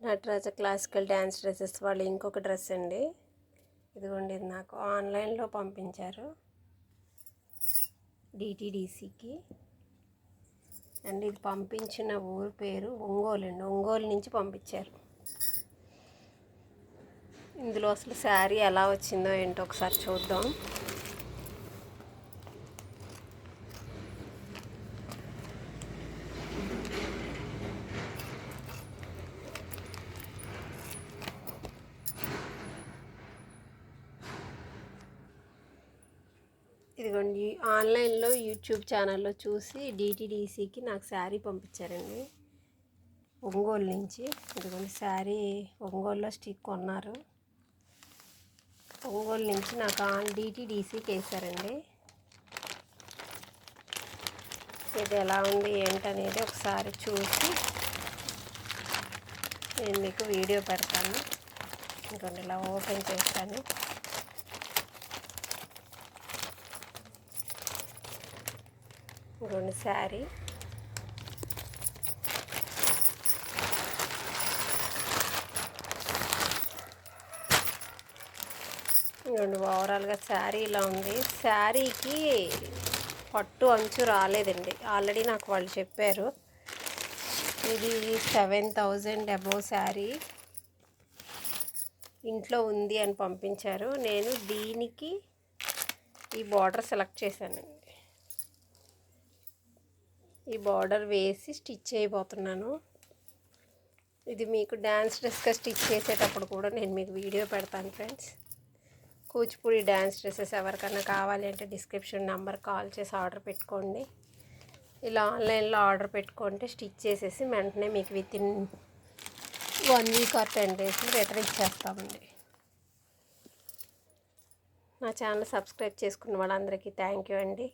Nataraja classical dance dresses వాళ్ళు ఇంకొక dress అండి. ఇదిగోండి, ఇది నాకు ఆన్లైన్లో పంపించారు డిటీడీసీకి. అండ్ ఇది పంపించిన ఊరు పేరు ఒంగోలు అండి. ఒంగోలు నుంచి పంపించారు. ఇందులో అసలు శారీ ఎలా వచ్చిందో ఏంటో ఒకసారి చూద్దాం. ఇదిగోండి, ఆన్లైన్లో యూట్యూబ్ ఛానల్లో చూసి డిటీడీసీకి నాకు శారీ పంపించారండి ఒంగోలు నుంచి. ఇదిగోండి, శారీ ఒంగోలులో స్టిక్ కొన్నారు. ఒంగోలు నుంచి నాకు డిటీడీసీకి వేశారండి. ఇది ఎలా ఉంది ఏంటనేది ఒకసారి చూసి నేను మీకు వీడియో పెడతాను. ఇంకొంచెం ఇలా ఓపెన్ చేస్తాను. ఇంకొంచెం శారీ ఇంకొంచెం ఓవరాల్గా శారీ ఇలా ఉంది. శారీకి పట్టు అంచు రాలేదండి. ఆల్రెడీ నాకు వాళ్ళు చెప్పారు. ఇది 7,000 అబోవ్ శారీ ఇంట్లో ఉంది అని పంపించారు. నేను దీనికి ఈ బార్డర్ సెలెక్ట్ చేశానండి. ఈ బార్డర్ వేసి స్టిచ్ చేయబోతున్నాను. ఇది మీకు డ్యాన్స్ డ్రెస్గా స్టిచ్ చేసేటప్పుడు కూడా నేను మీకు వీడియో పెడతాను ఫ్రెండ్స్. కూచిపూడి డ్యాన్స్ డ్రెస్సెస్ ఎవరికైనా కావాలి అంటే డిస్క్రిప్షన్ నెంబర్ కాల్ చేసి ఆర్డర్ పెట్టుకోండి. ఇలా ఆన్లైన్లో ఆర్డర్ పెట్టుకుంటే స్టిచ్ చేసేసి వెంటనే మీకు వితిన్ 1 వీక్ ఆర్ 10 డేస్లో రిటర్న్ ఇచ్చేస్తామండి. నా ఛానల్ సబ్స్క్రైబ్ చేసుకున్న వాళ్ళందరికీ థ్యాంక్ యూ అండి.